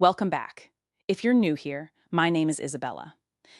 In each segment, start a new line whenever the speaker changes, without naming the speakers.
Welcome back. If you're new here, my name is Isabella.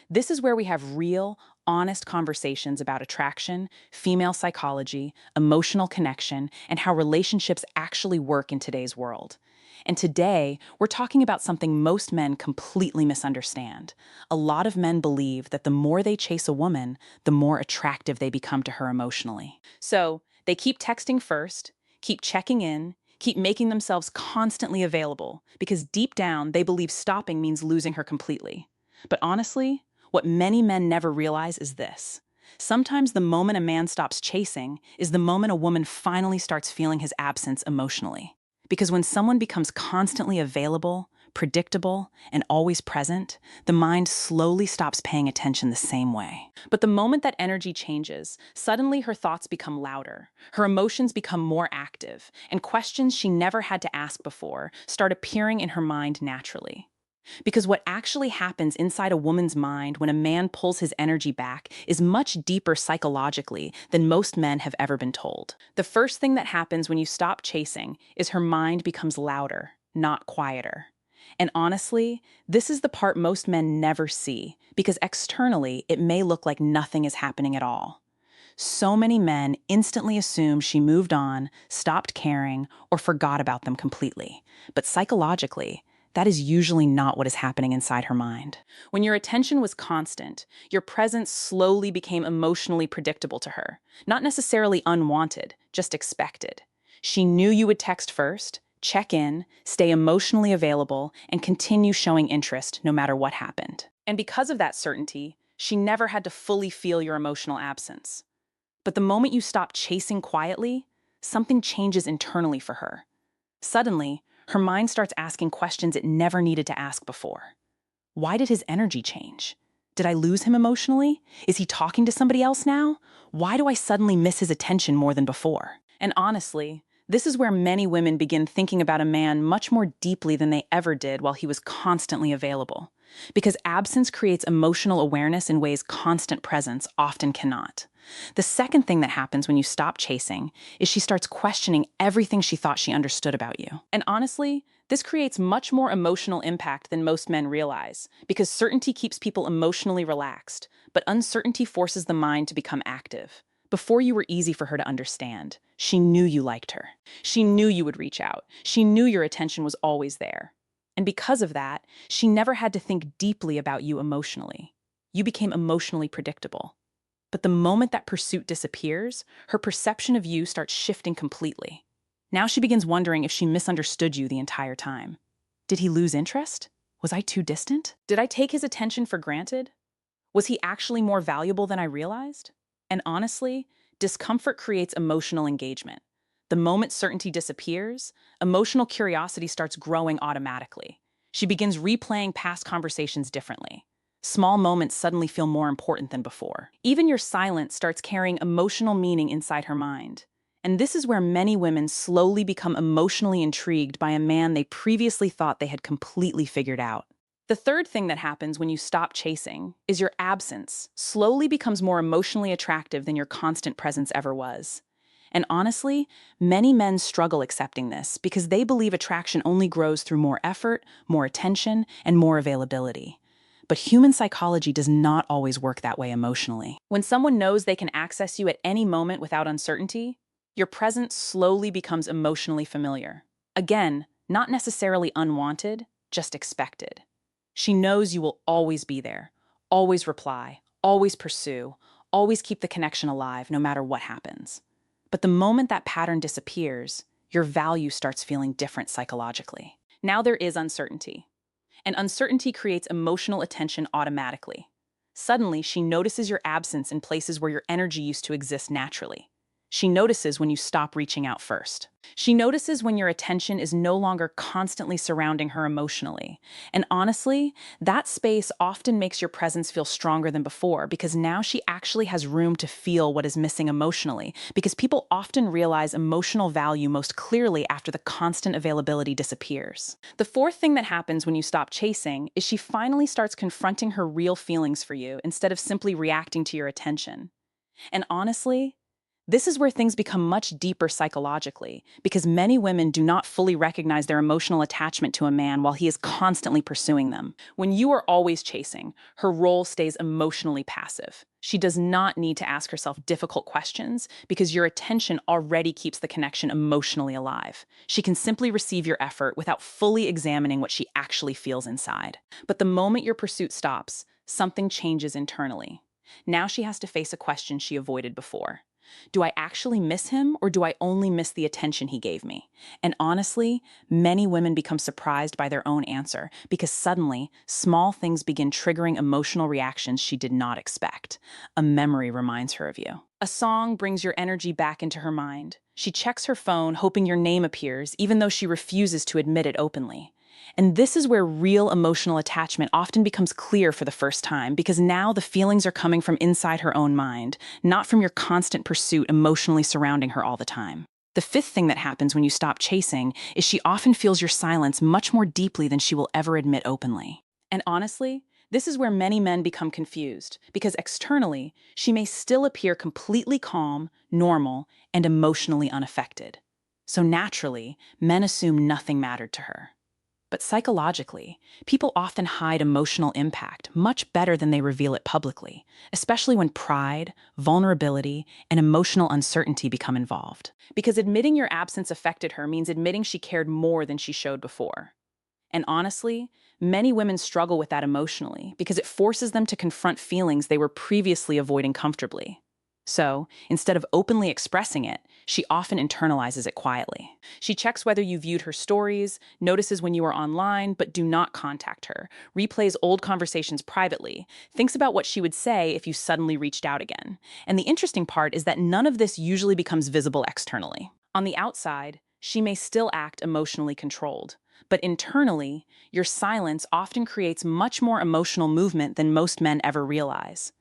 This is where we have real, honest conversations about attraction, female psychology, emotional connection, and how relationships actually work in today's world. And today, we're talking about something most men completely misunderstand. A lot of men believe that the more they chase a woman, the more attractive they become to her emotionally. So, they keep texting first, keep checking in, keep making themselves constantly available, because deep down, they believe stopping means losing her completely. But honestly, what many men never realize is this. Sometimes the moment a man stops chasing is the moment a woman finally starts feeling his absence emotionally. Because when someone becomes constantly available, predictable, and always present, the mind slowly stops paying attention the same way. But the moment that energy changes, suddenly her thoughts become louder, her emotions become more active, and questions she never had to ask before start appearing in her mind naturally. Because what actually happens inside a woman's mind when a man pulls his energy back is much deeper psychologically than most men have ever been told. The first thing that happens when you stop chasing is her mind becomes louder, not quieter. And honestly, this is the part most men never see, because externally, it may look like nothing is happening at all. So many men instantly assume she moved on, stopped caring, or forgot about them completely. But psychologically, that is usually not what is happening inside her mind. When your attention was constant, your presence slowly became emotionally predictable to her. Not necessarily unwanted, just expected. She knew you would text first, check in, stay emotionally available, and continue showing interest no matter what happened. And because of that certainty, she never had to fully feel your emotional absence. But the moment you stop chasing quietly, something changes internally for her. Suddenly, her mind starts asking questions it never needed to ask before. Why did his energy change? Did I lose him emotionally? Is he talking to somebody else now? Why do I suddenly miss his attention more than before? And honestly, this is where many women begin thinking about a man much more deeply than they ever did while he was constantly available. Because absence creates emotional awareness in ways constant presence often cannot. The second thing that happens when you stop chasing is she starts questioning everything she thought she understood about you. And honestly, this creates much more emotional impact than most men realize, because certainty keeps people emotionally relaxed, but uncertainty forces the mind to become active. Before you were easy for her to understand, she knew you liked her. She knew you would reach out. She knew your attention was always there. And because of that, she never had to think deeply about you emotionally. You became emotionally predictable. But the moment that pursuit disappears, her perception of you starts shifting completely. Now she begins wondering if she misunderstood you the entire time. Did he lose interest? Was I too distant? Did I take his attention for granted? Was he actually more valuable than I realized? And honestly, discomfort creates emotional engagement. The moment certainty disappears, emotional curiosity starts growing automatically. She begins replaying past conversations differently. Small moments suddenly feel more important than before. Even your silence starts carrying emotional meaning inside her mind. And this is where many women slowly become emotionally intrigued by a man they previously thought they had completely figured out. The third thing that happens when you stop chasing is your absence slowly becomes more emotionally attractive than your constant presence ever was. And honestly, many men struggle accepting this because they believe attraction only grows through more effort, more attention, and more availability. But human psychology does not always work that way emotionally. When someone knows they can access you at any moment without uncertainty, your presence slowly becomes emotionally familiar. Again, not necessarily unwanted, just expected. She knows you will always be there, always reply, always pursue, always keep the connection alive no matter what happens. But the moment that pattern disappears, your value starts feeling different psychologically. Now there is uncertainty, and uncertainty creates emotional attention automatically. Suddenly, she notices your absence in places where your energy used to exist naturally. She notices when you stop reaching out first. She notices when your attention is no longer constantly surrounding her emotionally. And honestly, that space often makes your presence feel stronger than before because now she actually has room to feel what is missing emotionally. Because people often realize emotional value most clearly after the constant availability disappears. The fourth thing that happens when you stop chasing is she finally starts confronting her real feelings for you instead of simply reacting to your attention. And honestly, This is where things become much deeper psychologically, because many women do not fully recognize their emotional attachment to a man while he is constantly pursuing them. When you are always chasing, her role stays emotionally passive. She does not need to ask herself difficult questions because your attention already keeps the connection emotionally alive. She can simply receive your effort without fully examining what she actually feels inside. But the moment your pursuit stops, something changes internally. Now she has to face a question she avoided before. Do I actually miss him, or do I only miss the attention he gave me? And honestly, many women become surprised by their own answer because suddenly, small things begin triggering emotional reactions she did not expect. A memory reminds her of you. A song brings your energy back into her mind. She checks her phone, hoping your name appears, even though she refuses to admit it openly. And this is where real emotional attachment often becomes clear for the first time, because now the feelings are coming from inside her own mind, not from your constant pursuit emotionally surrounding her all the time. The fifth thing that happens when you stop chasing is she often feels your silence much more deeply than she will ever admit openly. And honestly, this is where many men become confused, because externally, she may still appear completely calm, normal, and emotionally unaffected. So naturally, men assume nothing mattered to her. But psychologically, people often hide emotional impact much better than they reveal it publicly, especially when pride, vulnerability, and emotional uncertainty become involved. Because admitting your absence affected her means admitting she cared more than she showed before. And honestly, many women struggle with that emotionally because it forces them to confront feelings they were previously avoiding comfortably. So, instead of openly expressing it, she often internalizes it quietly. She checks whether you viewed her stories, notices when you are online but do not contact her, replays old conversations privately, thinks about what she would say if you suddenly reached out again. And the interesting part is that none of this usually becomes visible externally. On the outside, she may still act emotionally controlled, but internally, your silence often creates much more emotional movement than most men ever realize.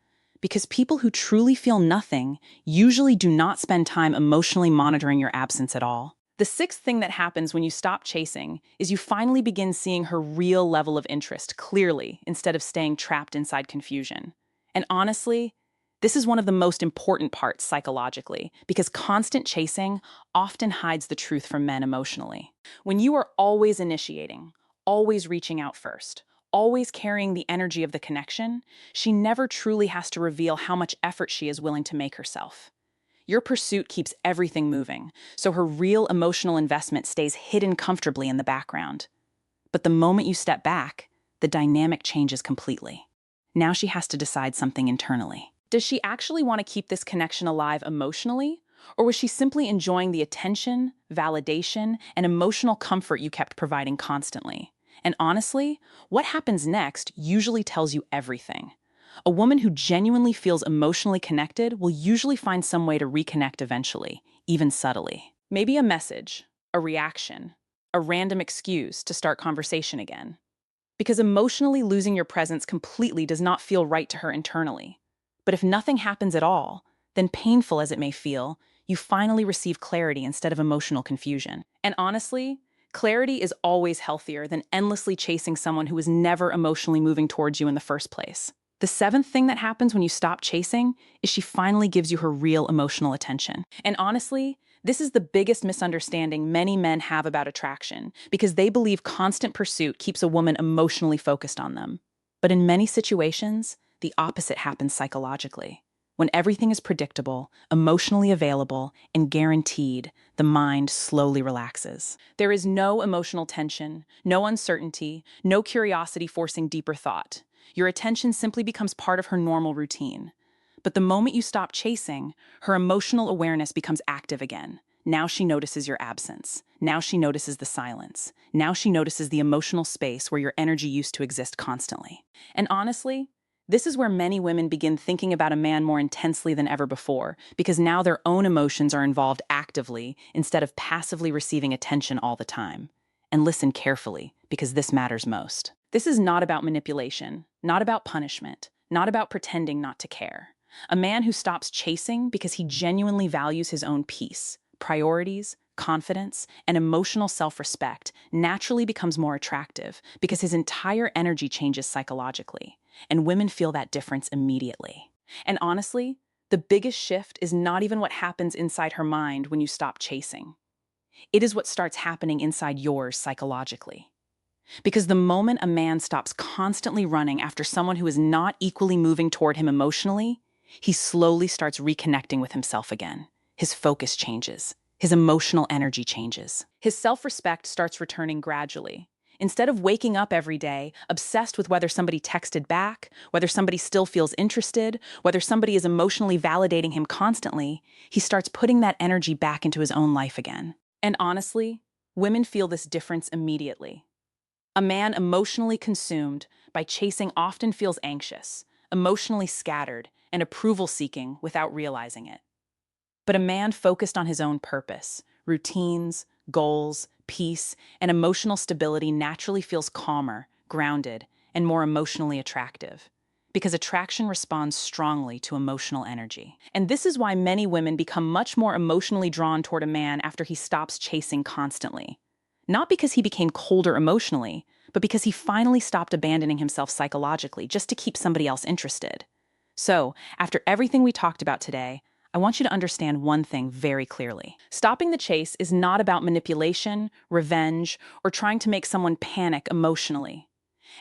Because people who truly feel nothing usually do not spend time emotionally monitoring your absence at all. The sixth thing that happens when you stop chasing is you finally begin seeing her real level of interest clearly instead of staying trapped inside confusion. And honestly, this is one of the most important parts psychologically, because constant chasing often hides the truth from men emotionally. When you are always initiating, always reaching out first, always carrying the energy of the connection, she never truly has to reveal how much effort she is willing to make herself. Your pursuit keeps everything moving, so her real emotional investment stays hidden comfortably in the background. But the moment you step back, the dynamic changes completely. Now she has to decide something internally. Does she actually want to keep this connection alive emotionally? Or was she simply enjoying the attention, validation, and emotional comfort you kept providing constantly? And honestly, what happens next usually tells you everything. A woman who genuinely feels emotionally connected will usually find some way to reconnect eventually, even subtly. Maybe a message, a reaction, a random excuse to start conversation again. Because emotionally losing your presence completely does not feel right to her internally. But if nothing happens at all, then painful as it may feel, you finally receive clarity instead of emotional confusion. And honestly, clarity is always healthier than endlessly chasing someone who is never emotionally moving towards you in the first place. The seventh thing that happens when you stop chasing is she finally gives you her real emotional attention. And honestly, this is the biggest misunderstanding many men have about attraction, because they believe constant pursuit keeps a woman emotionally focused on them. But in many situations, the opposite happens psychologically. When everything is predictable, emotionally available, and guaranteed, the mind slowly relaxes. There is no emotional tension, no uncertainty, no curiosity forcing deeper thought. Your attention simply becomes part of her normal routine. But the moment you stop chasing, her emotional awareness becomes active again. Now she notices your absence. Now she notices the silence. Now she notices the emotional space where your energy used to exist constantly. And honestly, this is where many women begin thinking about a man more intensely than ever before, because now their own emotions are involved actively instead of passively receiving attention all the time. And listen carefully, because this matters most. This is not about manipulation, not about punishment, not about pretending not to care. A man who stops chasing because he genuinely values his own peace, priorities, confidence, and emotional self-respect naturally becomes more attractive because his entire energy changes psychologically, and women feel that difference immediately. And honestly, The biggest shift is not even what happens inside her mind when you stop chasing. It is what starts happening inside yours psychologically. Because the moment a man stops constantly running after someone who is not equally moving toward him emotionally, he slowly starts reconnecting with himself again. His focus changes. His emotional energy changes. His self-respect starts returning gradually. Instead of waking up every day, obsessed with whether somebody texted back, whether somebody still feels interested, whether somebody is emotionally validating him constantly, he starts putting that energy back into his own life again. And honestly, women feel this difference immediately. A man emotionally consumed by chasing often feels anxious, emotionally scattered, and approval-seeking without realizing it. But a man focused on his own purpose, routines, goals, peace, and emotional stability naturally feels calmer, grounded, and more emotionally attractive. Because attraction responds strongly to emotional energy. And this is why many women become much more emotionally drawn toward a man after he stops chasing constantly. Not because he became colder emotionally, but because he finally stopped abandoning himself psychologically just to keep somebody else interested. So, after everything we talked about today, I want you to understand one thing very clearly. Stopping the chase is not about manipulation, revenge, or trying to make someone panic emotionally.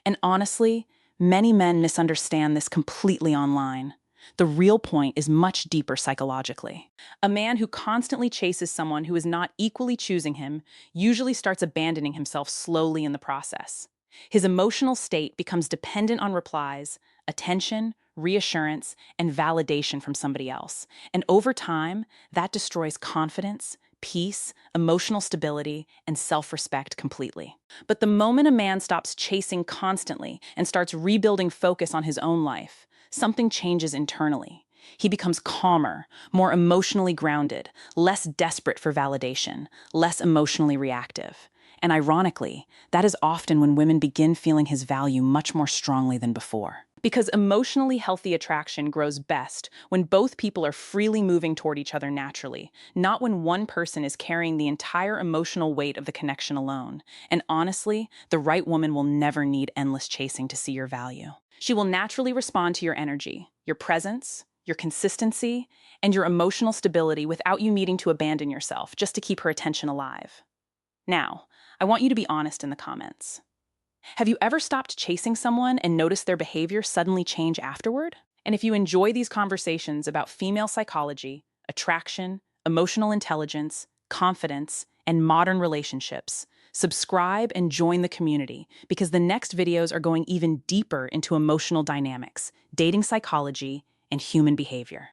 And honestly, many men misunderstand this completely online. The real point is much deeper psychologically. A man who constantly chases someone who is not equally choosing him usually starts abandoning himself slowly in the process. His emotional state becomes dependent on replies, attention, reassurance, and validation from somebody else. And over time, that destroys confidence, peace, emotional stability, and self-respect completely. But the moment a man stops chasing constantly and starts rebuilding focus on his own life, something changes internally. He becomes calmer, more emotionally grounded, less desperate for validation, less emotionally reactive. And ironically, that is often when women begin feeling his value much more strongly than before. Because emotionally healthy attraction grows best when both people are freely moving toward each other naturally, not when one person is carrying the entire emotional weight of the connection alone. And honestly, the right woman will never need endless chasing to see your value. She will naturally respond to your energy, your presence, your consistency, and your emotional stability without you needing to abandon yourself just to keep her attention alive. Now, I want you to be honest in the comments. Have you ever stopped chasing someone and noticed their behavior suddenly change afterward? And if you enjoy these conversations about female psychology, attraction, emotional intelligence, confidence, and modern relationships, subscribe and join the community because the next videos are going even deeper into emotional dynamics, dating psychology, and human behavior.